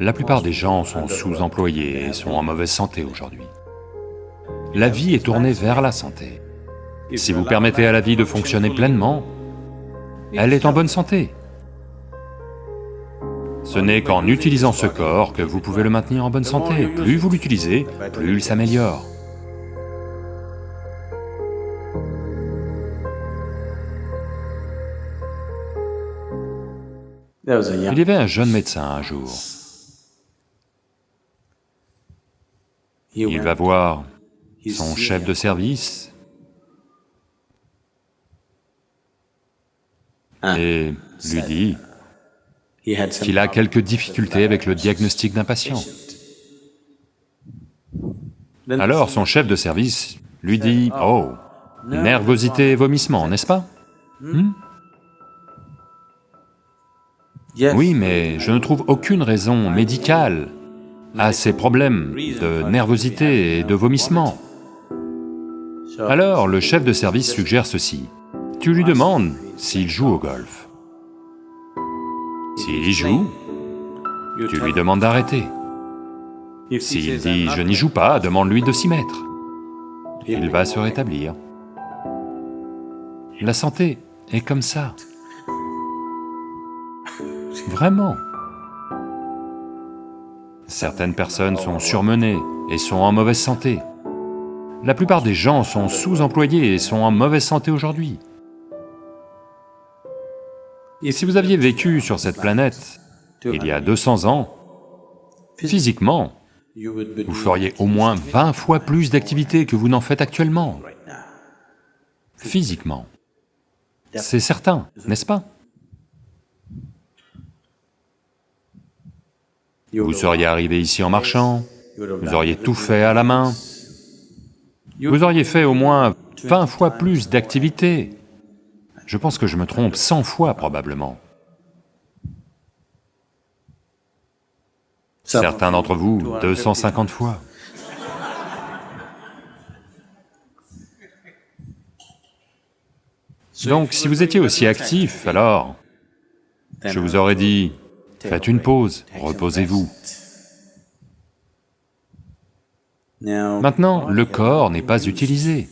La plupart des gens sont sous-employés et sont en mauvaise santé aujourd'hui. La vie est tournée vers la santé. Si vous permettez à la vie de fonctionner pleinement, elle est en bonne santé. Ce n'est qu'en utilisant ce corps que vous pouvez le maintenir en bonne santé. Plus vous l'utilisez, plus il s'améliore. Il y avait un jeune médecin un jour. Il va voir son chef de service et lui dit qu'il a quelques difficultés avec le diagnostic d'un patient. Alors son chef de service lui dit, « Oh, nervosité et vomissement, n'est-ce pas ? Oui, mais je ne trouve aucune raison médicale à ces problèmes de nervosité et de vomissement. » Alors le chef de service suggère ceci, tu lui demandes s'il joue au golf. S'il y joue, tu lui demandes d'arrêter. S'il dit « je n'y joue pas », demande-lui de s'y mettre. Il va se rétablir. La santé est comme ça. Vraiment. Certaines personnes sont surmenées et sont en mauvaise santé. La plupart des gens sont sous-employés et sont en mauvaise santé aujourd'hui. Et si vous aviez vécu sur cette planète il y a 200 ans, physiquement, vous feriez au moins 20 fois plus d'activités que vous n'en faites actuellement. Physiquement. C'est certain, n'est-ce pas? Vous seriez arrivé ici en marchant, vous auriez tout fait à la main, vous auriez fait au moins 20 fois plus d'activités. Je pense que je me trompe 100 fois probablement. Certains d'entre vous, 250 fois. Donc si vous étiez aussi actif, alors, je vous aurais dit, faites une pause, reposez-vous. Maintenant, le corps n'est pas utilisé.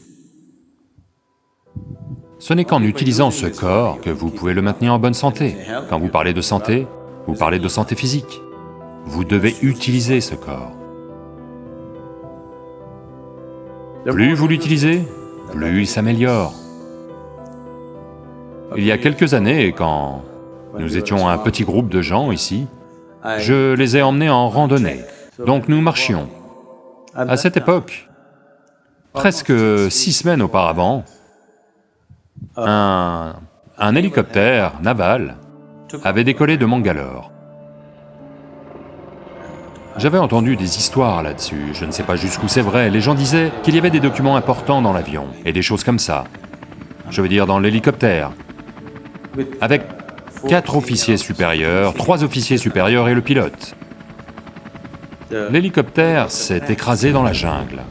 Ce n'est qu'en utilisant ce corps que vous pouvez le maintenir en bonne santé. Quand vous parlez de santé, vous parlez de santé physique. Vous devez utiliser ce corps. Plus vous l'utilisez, plus il s'améliore. Il y a quelques années, quand nous étions un petit groupe de gens ici, je les ai emmenés en randonnée, donc nous marchions. À cette époque, presque 6 semaines auparavant, un hélicoptère naval avait décollé de Mangalore. J'avais entendu des histoires là-dessus, je ne sais pas jusqu'où c'est vrai, les gens disaient qu'il y avait des documents importants dans l'avion, et des choses comme ça. Je veux dire dans l'hélicoptère, avec 4 officiers supérieurs, 3 officiers supérieurs et le pilote. L'hélicoptère s'est écrasé dans la jungle.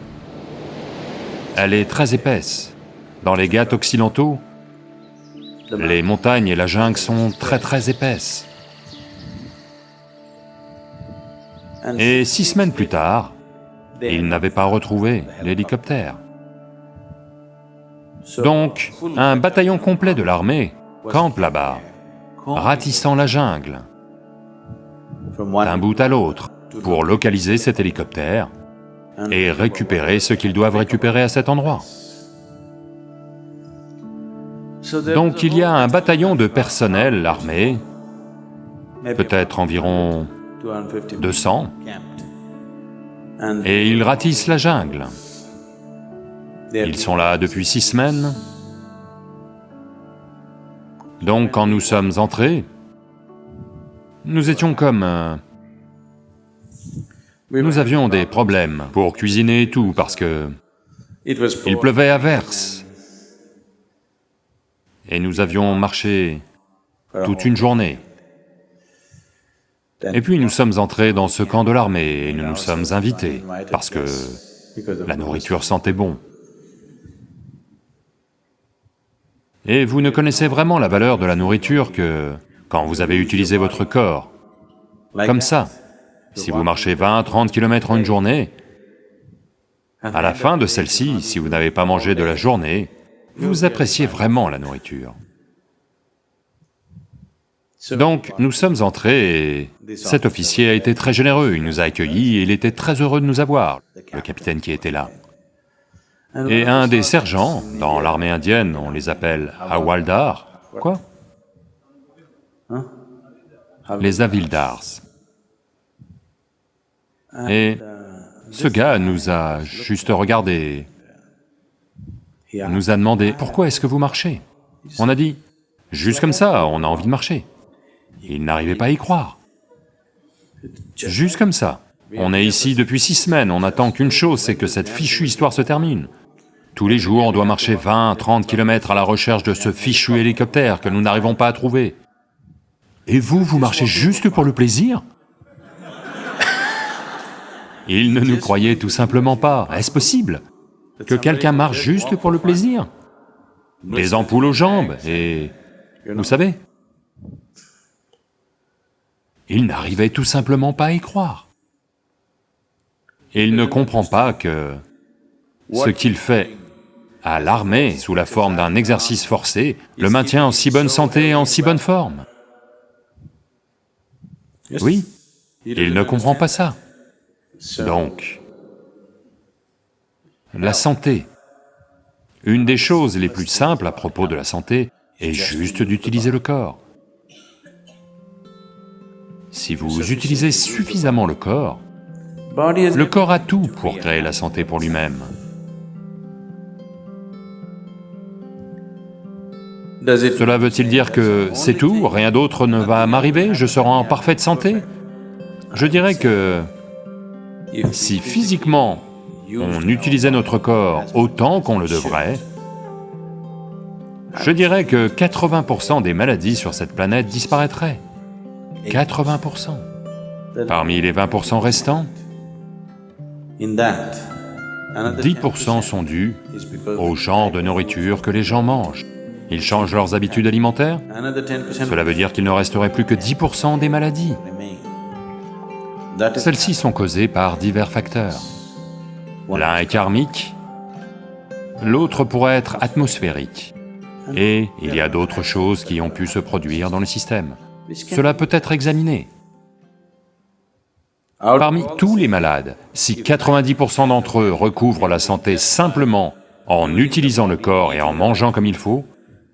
Elle est très épaisse. Dans les Ghats occidentaux, les montagnes et la jungle sont très épaisses. Et 6 semaines plus tard, ils n'avaient pas retrouvé l'hélicoptère. Donc, un bataillon complet de l'armée campe là-bas, ratissant la jungle, d'un bout à l'autre, pour localiser cet hélicoptère et récupérer ce qu'ils doivent récupérer à cet endroit. Donc il y a un bataillon de personnel armé, peut-être environ 200, et ils ratissent la jungle. Ils sont là depuis 6 semaines. Donc quand nous sommes entrés, nous étions comme... Nous avions des problèmes pour cuisiner et tout, parce que il pleuvait à verse. Et nous avions marché toute une journée. Et puis nous sommes entrés dans ce camp de l'armée et nous nous sommes invités, parce que la nourriture sentait bon. Et vous ne connaissez vraiment la valeur de la nourriture que quand vous avez utilisé votre corps, comme ça. Si vous marchez 20-30 km en une journée, à la fin de celle-ci, si vous n'avez pas mangé de la journée, vous appréciez vraiment la nourriture. Donc, nous sommes entrés et cet officier a été très généreux, il nous a accueillis et il était très heureux de nous avoir, le capitaine qui était là. Et un des sergents, dans l'armée indienne, on les appelle Hawaldar. Quoi? Les Havildars. Et ce gars nous a juste regardé, nous a demandé, « Pourquoi est-ce que vous marchez ?» On a dit, « Juste comme ça, on a envie de marcher. » Il n'arrivait pas à y croire. Juste comme ça. On est ici depuis 6 semaines, on n'attend qu'une chose, c'est que cette fichue histoire se termine. Tous les jours, on doit marcher 20-30 km à la recherche de ce fichu hélicoptère que nous n'arrivons pas à trouver. Et vous, vous marchez juste pour le plaisir? Il ne nous croyait tout simplement pas. Est-ce possible que quelqu'un marche juste pour le plaisir? Des ampoules aux jambes et... vous savez? Il n'arrivait tout simplement pas à y croire. Et il ne comprend pas que ce qu'il fait à l'armée, sous la forme d'un exercice forcé, le maintient en si bonne santé et en si bonne forme. Oui, il ne comprend pas ça. Donc, la santé. Une des choses les plus simples à propos de la santé est juste d'utiliser le corps. Si vous utilisez suffisamment le corps a tout pour créer la santé pour lui-même. Cela veut-il dire que c'est tout, rien d'autre ne va m'arriver, je serai en parfaite santé? Je dirais que si physiquement on utilisait notre corps autant qu'on le devrait, je dirais que 80% des maladies sur cette planète disparaîtraient. 80%. Parmi les 20% restants, 10% sont dus au genre de nourriture que les gens mangent. Ils changent leurs habitudes alimentaires, cela veut dire qu'il ne resterait plus que 10% des maladies. Celles-ci sont causées par divers facteurs. L'un est karmique, l'autre pourrait être atmosphérique. Et il y a d'autres choses qui ont pu se produire dans le système. Cela peut être examiné. Parmi tous les malades, si 90% d'entre eux recouvrent la santé simplement en utilisant le corps et en mangeant comme il faut,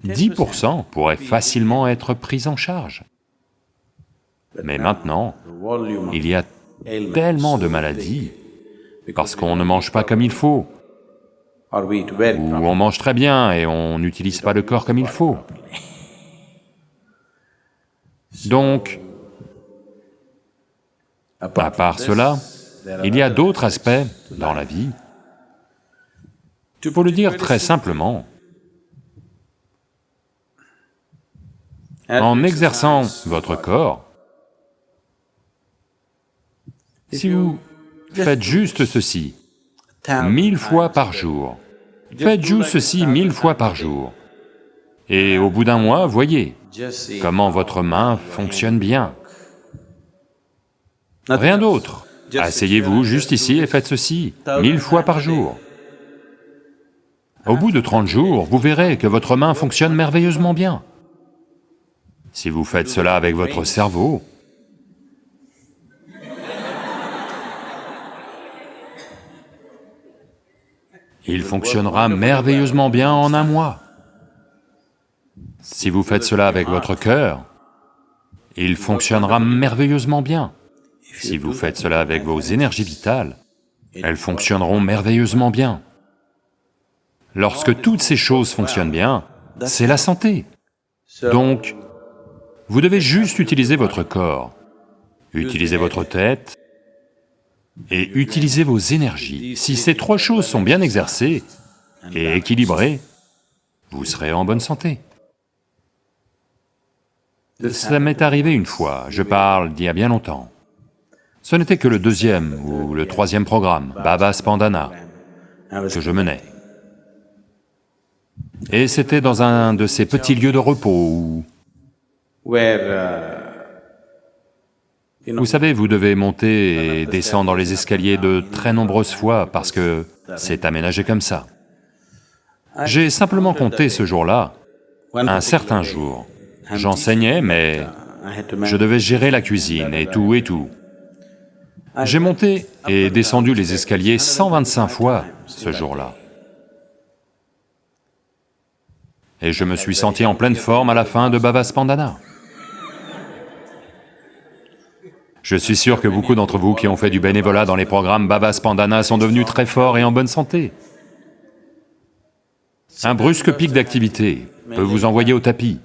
10% pourraient facilement être pris en charge. Mais maintenant, il y a tellement de maladies parce qu'on ne mange pas comme il faut, ou on mange très bien et on n'utilise pas le corps comme il faut. Donc, à part cela, il y a d'autres aspects dans la vie. Pour le dire très simplement, en exerçant votre corps, si vous faites juste ceci 1000 fois par jour, faites juste ceci 1000 fois par jour, et au bout d'un mois, voyez comment votre main fonctionne bien. Rien d'autre. Asseyez-vous juste ici et faites ceci 1000 fois par jour. Au bout de 30 jours, vous verrez que votre main fonctionne merveilleusement bien. Si vous faites cela avec votre cerveau, il fonctionnera merveilleusement bien en un mois. Si vous faites cela avec votre cœur, il fonctionnera merveilleusement bien. Si vous faites cela avec vos énergies vitales, elles fonctionneront merveilleusement bien. Lorsque toutes ces choses fonctionnent bien, c'est la santé. Donc, vous devez juste utiliser votre corps, utiliser votre tête et utiliser vos énergies. Si ces 3 choses sont bien exercées et équilibrées, vous serez en bonne santé. Ça m'est arrivé une fois, je parle d'il y a bien longtemps. Ce n'était que le 2e ou le 3e programme, Baba Spandana, que je menais. Et c'était dans un de ces petits lieux de repos où Vous savez, vous devez monter et descendre les escaliers de très nombreuses fois parce que c'est aménagé comme ça. J'ai simplement compté ce jour-là, un certain jour. J'enseignais, mais je devais gérer la cuisine et tout et tout. J'ai monté et descendu les escaliers 125 fois ce jour-là. Et je me suis senti en pleine forme à la fin de Baba Spandana. Je suis sûr que beaucoup d'entre vous qui ont fait du bénévolat dans les programmes Baba Spandana sont devenus très forts et en bonne santé. Un brusque pic d'activité peut vous envoyer au tapis,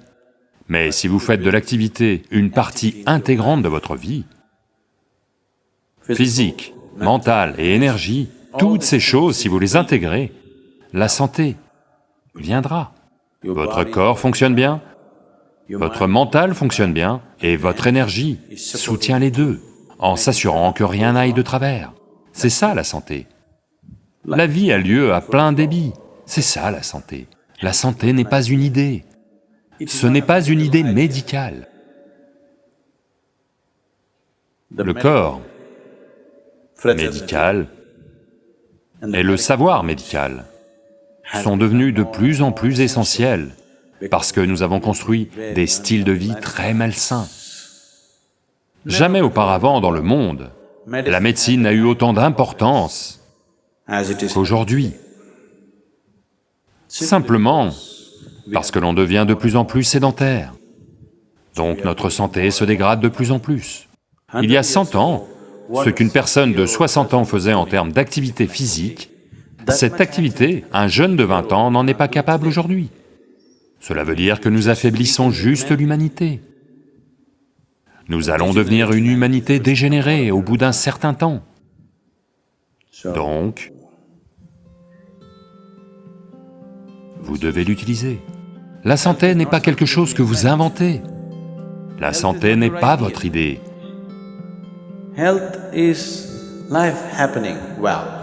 mais si vous faites de l'activité une partie intégrante de votre vie, physique, mentale et énergie, toutes ces choses, si vous les intégrez, la santé viendra. Votre corps fonctionne bien, votre mental fonctionne bien, et votre énergie soutient les deux, en s'assurant que rien n'aille de travers. C'est ça la santé. La vie a lieu à plein débit, c'est ça la santé. La santé n'est pas une idée, ce n'est pas une idée médicale. Le corps médical et le savoir médical sont devenus de plus en plus essentiels parce que nous avons construit des styles de vie très malsains. Jamais auparavant dans le monde, la médecine n'a eu autant d'importance qu'aujourd'hui. Simplement parce que l'on devient de plus en plus sédentaire. Donc notre santé se dégrade de plus en plus. Il y a 100 ans, ce qu'une personne de 60 ans faisait en termes d'activité physique, cette activité, un jeune de 20 ans n'en est pas capable aujourd'hui. Cela veut dire que nous affaiblissons juste l'humanité. Nous allons devenir une humanité dégénérée au bout d'un certain temps. Donc, vous devez l'utiliser. La santé n'est pas quelque chose que vous inventez. La santé n'est pas votre idée.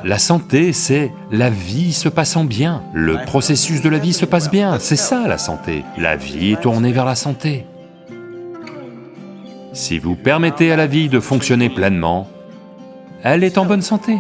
La santé, c'est la vie se passant bien. Le processus de la vie se passe bien, c'est ça la santé. La vie est tournée vers la santé. Si vous permettez à la vie de fonctionner pleinement, elle est en bonne santé.